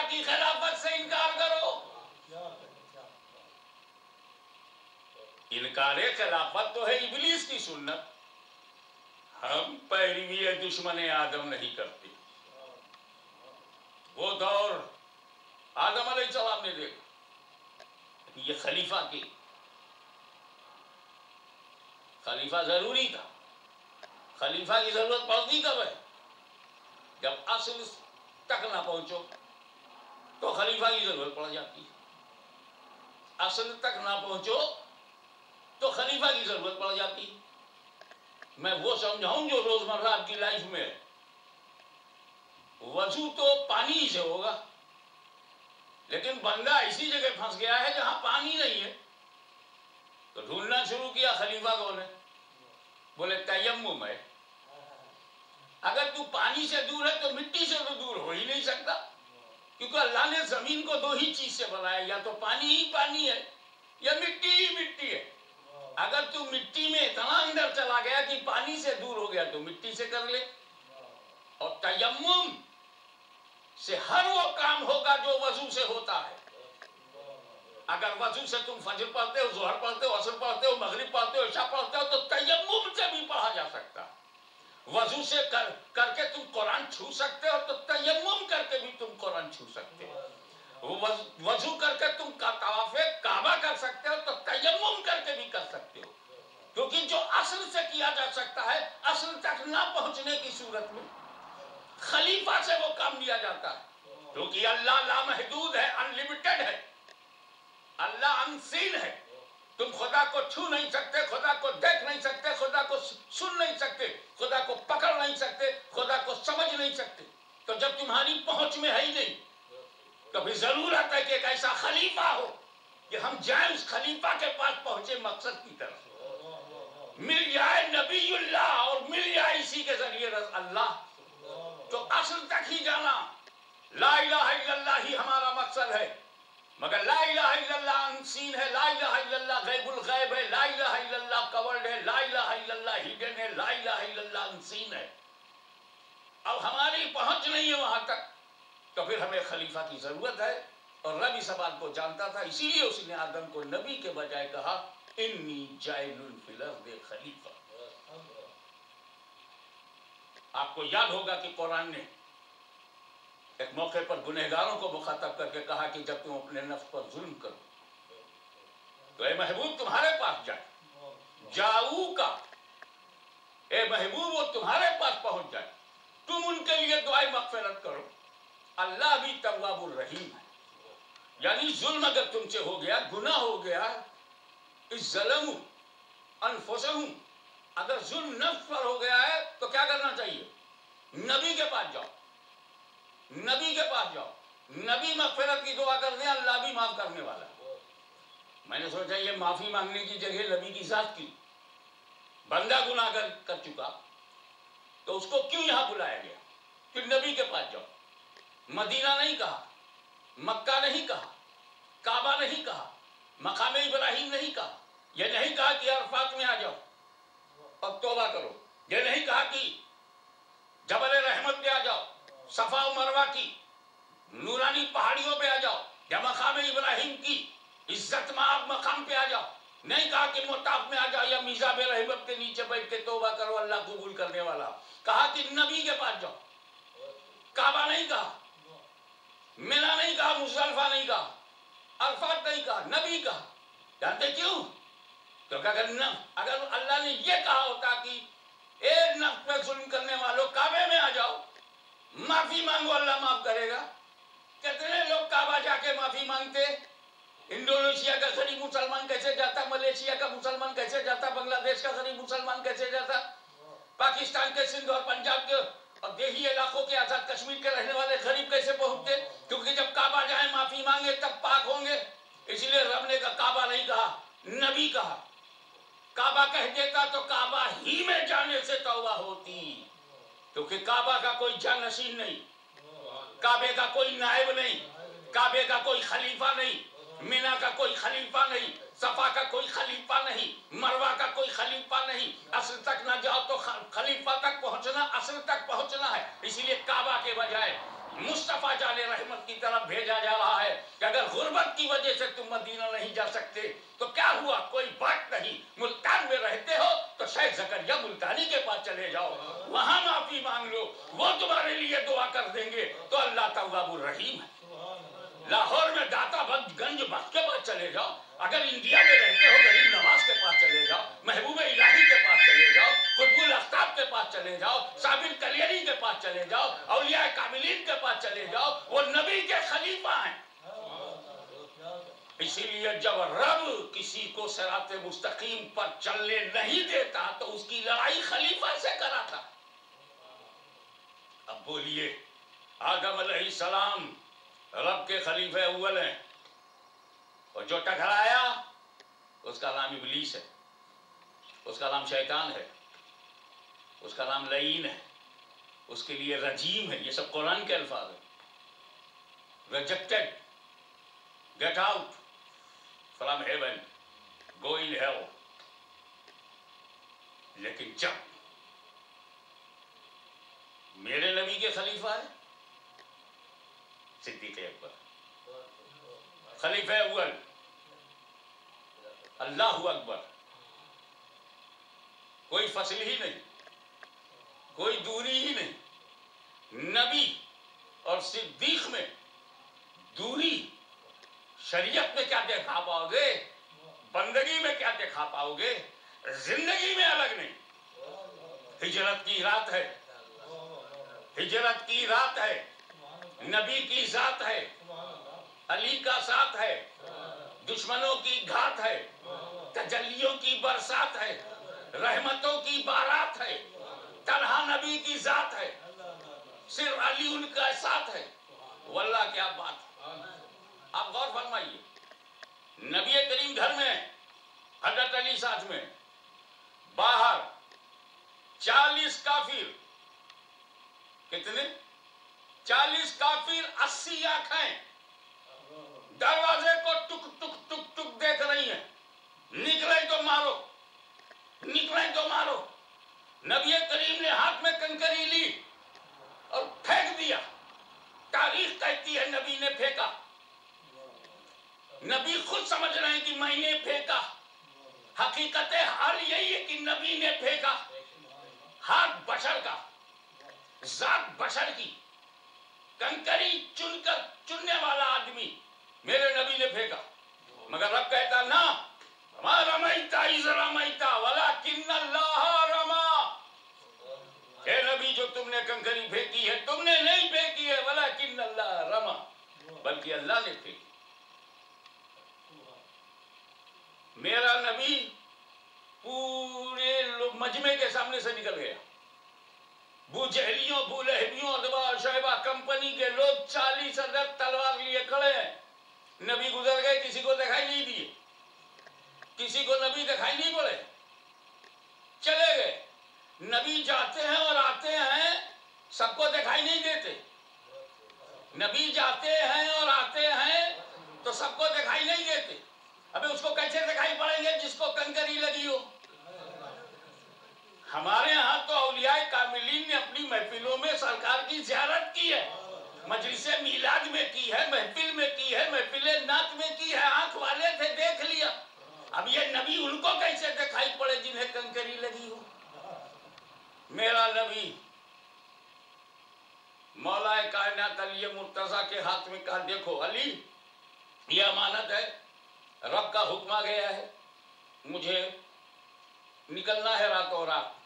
اللہ کی خلافت سے انکار کرو. انکار خلافت تو ہے ابلیس کی سنت. ہم پیروی دشمن آدم نہیں کرتے. وہ دور آدم علیہ السلام نے دیکھا یہ خلیفہ کی خلیفہ ضروری تھا. خلیفہ کی ضرورت پڑتی کب ہے؟ جب اصل تک نہ پہنچو تو خلیفہ کی ضرورت پڑ جاتی ہے. اصل تک نہ پہنچو تو خلیفہ کی ضرورت پڑ جاتی ہے. میں وہ سمجھاؤں جو روزمرہ آپ کی لائف میں ہے. وضو تو پانی سے ہوگا لیکن بندہ اسی جگہ پھنس گیا ہے جہاں پانی نہیں ہے تو ڈھونڈنا شروع کیا خلیفہ کون ہے؟ بولے تیمم ہے. اگر تو پانی سے دور ہے تو مٹی سے تو دور ہو ہی نہیں سکتا کیونکہ اللہ نے زمین کو دو ہی چیز سے بنایا یا تو پانی ہی پانی ہے یا مٹی ہی مٹی ہے. اگر تو مٹی میں اتنا اندر چلا گیا کہ پانی سے دور ہو گیا تو مٹی سے کر لے. اور تیمم سے ہر وہ کام ہوگا جو وضو سے ہوتا ہے. اگر وضو سے تم فجر پڑھتے ہو ظہر پڑھتے ہو عصر پڑھتے ہو مغرب پڑھتے ہو عشاء پڑھتے ہو تو تیمم سے بھی پڑھا جا سکتا. وضو سے کر کے تم قرآن چھو سکتے ہو تو تیمم کر کے بھی تم قرآن چھو سکتے ہو. وضو کر کے تم طواف کعبہ کر سکتے ہو تو تیمم کر کے بھی کر سکتے ہو کیونکہ جو اصل سے کیا جا سکتا ہے اصل تک نہ پہنچنے کی صورت میں خلیفہ سے وہ کام لیا جاتا ہے کیونکہ اللہ لامحدود ہے انلمیٹڈ ہے. اللہ انسین ہے. تم خدا کو چھو نہیں سکتے خدا کو دیکھ نہیں سکتے خدا کو سن نہیں سکتے خدا کو پکڑ نہیں سکتے خدا کو سمجھ نہیں سکتے. تو جب تمہاری پہنچ میں ہے ہی نہیں تو پھر ضرورت ہے کہ ایک ایسا خلیفہ ہو کہ ہم جائیں اس خلیفہ کے پاس پہنچے مقصد کی طرف مل جائے نبی اللہ اور مل جائے اسی کے ذریعے اللہ. تو اصل تک ہی جانا لا الہ الا اللہ ہی ہمارا مقصد ہے. مگر لا الہ الا اللہ انسین ہے. لا الہ الا اللہ غیب الغیب ہے. لا الہ الا اللہ کورڈ ہے. لا الہ الا اللہ ہڈن ہے. لا الہ الا اللہ انسین ہے. اب ہماری پہنچ نہیں ہے وہاں تک تو پھر ہمیں خلیفہ کی ضرورت ہے. اور رب اس بات کو جانتا تھا اسی لیے اس نے آدم کو نبی کے بجائے کہا انی جاعل فی الارض خلیفہ. آپ کو یاد ہوگا کہ قرآن نے ایک موقع پر گنہگاروں کو مخاطب کر کے کہا کہ جب تم اپنے نفس پر ظلم کرو تو اے محبوب تمہارے پاس جائے جاؤ کا اے محبوب وہ تمہارے پاس پہنچ جائے تم ان کے لیے دعائیں مغفرت کرو. اللہ بھی تواب الرحیم ہے. یعنی ظلم اگر تم سے ہو گیا گناہ ہو گیا ظلموا انفسہم اگر ظلم نفس پر ہو گیا ہے تو کیا کرنا چاہیے؟ نبی کے پاس جاؤ. نبی کے پاس جاؤ. نبی مغفرت کی دعا کر دیں اللہ بھی معاف کرنے والا. میں نے سوچا یہ معافی مانگنے کی جگہ نبی کی ذات کی بندہ گناہ کر چکا تو اس کو کیوں یہاں بلایا گیا؟ پھر نبی کے پاس جاؤ. مدینہ نہیں کہا مکہ نہیں کہا کعبہ نہیں کہا مقام ابراہیم نہیں کہا. یہ نہیں کہا کہ عرفات میں آ جاؤ اور توبہ کرو. یہ نہیں کہا کہ جبل رحمت پہ آ جاؤ صفا و مروہ کی نورانی پہاڑیوں پہ آ جاؤ یا مقام ابراہیم کی عزت مآب مقام پہ آ جاؤ. نہیں کہا کہ مطاف میں آ جاؤ یا میزاب رحمت کے نیچے بیٹھ کے توبہ کرو اللہ قبول کرنے والا. کہا کہ نبی کے پاس جاؤ. کعبہ نہیں کہا مینا نہیں کہا مزدلفہ نہیں کہا عرفات نہیں کہا نبی کہا. جانتے کیوں؟ کیونکہ اگر اللہ نے یہ کہا ہوتا کہ اے نفس پہ ظلم کرنے والوں کعبے میں آ جاؤ معافی مانگو اللہ معاف کرے گا. کتنے لوگ کعبہ جا کے معافی مانگتے؟ انڈونیشیا کا غریب مسلمان کیسے جاتا ملیشیا کا مسلمان کیسے جاتا بنگلہ دیش کا غریب مسلمان کیسے جاتا پاکستان کے سندھ اور پنجاب کے اور دیہی علاقوں کے آزاد کشمیر کے رہنے والے غریب کیسے پہنچتے؟ کیونکہ جب کعبہ جائیں معافی مانگے تب پاک ہوں گے. اس لیے رب نے کعبہ نہیں کہا نبی کہا. کعبہ کہہ دیتا تو کعبہ ہی میں جانے سے توبہ ہوتی کیونکہ کعبہ کا کوئی جانشین نہیں کعبے کا کوئی نائب نہیں کعبے کا کوئی خلیفہ نہیں مینا کا کوئی خلیفہ نہیں صفا کا کوئی خلیفہ نہیں مروہ کا کوئی خلیفہ نہیں. اصل تک نہ جاؤ تو خلیفہ تک پہنچنا اصل تک پہنچنا ہے. اسی لیے کعبہ کے بجائے مصطفیٰ جان رحمت کی طرف بھیج سکتے تو کیا ہوا؟ کوئی بات نہیں، ملتان میں رہتے ہو تو شیخ زکریا ملتانی کے پاس چلے جاؤ، وہاں معافی مانگ لو، وہ تمہارے لیے دعا کر دیں گے، تو اللہ تواب الرحیم ہے۔ لاہور میں داتا گنج مخ کے پاس چلے جاؤ، اگر انڈیا میں رہتے ہو غریب نواز کے پاس چلے جاؤ، محبوب الہی کے پاس چلے جاؤ، قطب الاقطاب کے پاس چلے جاؤ، صابر کلیری کے پاس چلے جاؤ، اولیاء کاملین کے پاس چلے جاؤ، وہ نبی کے خلیفہ ہیں۔ اسی لیے جب رب کسی کو صراط مستقیم پر چلنے نہیں دیتا تو اس کی لڑائی خلیفہ سے کراتا۔ اب بولیے، آدم علیہ السلام رب کے خلیفہ اول ہیں، اور جو ٹکرایا اس کا نام ابلیس ہے، اس کا نام شیطان ہے، اس کا نام لعین ہے، اس کے لیے رجیم ہے۔ یہ سب قرآن کے الفاظ ہیں۔ Rejected, get out from heaven, go in hell. لیکن جب میرے نبی کے خلیفہ ہے صدیق اکبر، خلیفہ اول، اللہ اکبر، کوئی فصل ہی نہیں، کوئی دوری ہی نہیں۔ نبی اور صدیق میں دوری، شریعت میں کیا دیکھا پاؤ گے، بندگی میں کیا دیکھا پاؤ گے، زندگی میں الگ نہیں۔ ہجرت کی رات ہے، ہجرت کی رات ہے، نبی کی ذات ہے، علی کا ساتھ ہے، دشمنوں کی گھات ہے، تجلیوں کی برسات ہے، رحمتوں کی بارات ہے، تنہا نبی کی ذات ہے، صرف علی ان کا ساتھ ہے۔ واللہ کیا بات! آپ غور فرمائیے، نبی کریم گھر میں، حضرت علی ساتھ میں، باہر 40 کافر، کتنے؟ 40 کافر، 80 آنکھیں دروازے کو ٹک ٹک ٹک ٹک دیکھ رہی ہیں، نکلے تو مارو، نکلے تو مارو۔ نبی کریم نے ہاتھ میں کنکری لی اور پھینک دیا۔ تاریخ کہتی ہے نبی نے پھینکا، نبی خود سمجھ رہے ہیں کہ میں نے پھینکا، حقیقت حال یہی ہے کہ نبی نے پھینکا۔ ہاتھ بشر کا، ذات بشر کی، کنکری چن کر چننے والا آدمی میرے نبی نے پھینکا، مگر رب کہتا نا، ما رمیتا اذ رمیتا ولکن اللہ رما۔ اے نبی، جو تم نے کنکری پھینکی ہے تم نے نہیں پھینکی ہے، ولکن اللہ رما، بلکہ اللہ نے پھینکی۔ میرا نبی پورے مجمع کے سامنے سے نکل گیا، بو جہلیوں، بو لہبیوں، ادبا شیبہ کمپنی کے لوگ 40 عدد تلوار لیے کھڑے ہیں۔ نبی گزر گئے، کسی کو دکھائی نہیں دیے، کسی کو نبی دکھائی نہیں پڑے، چلے گئے۔ نبی جاتے ہیں اور آتے ہیں، سب کو دکھائی نہیں دیتے۔ نبی جاتے ہیں اور آتے ہیں تو سب کو دکھائی نہیں دیتے۔ ابھی اس کو کیسے دکھائی پڑیں گے جس کو کنکری لگی ہو؟ ہمارے ہاں تو اولیاء کاملین نے اپنی محفلوں میں سرکار کی زیارت کی ہے، مجلس میلاد میں کی ہے، محفل میں کی ہے، محفل نعت میں کی ہے، آنکھ والے تھے دیکھ لیا۔ اب یہ نبی ان کو کیسے دکھائی پڑے جنہیں کنکری لگی ہو؟ میرا نبی مولا کائنات علی مرتضیٰ کے ہاتھ میں کہا، دیکھو علی، یہ امانت ہے، رب کا حکم آ گیا ہے، مجھے نکلنا ہے راتوں رات۔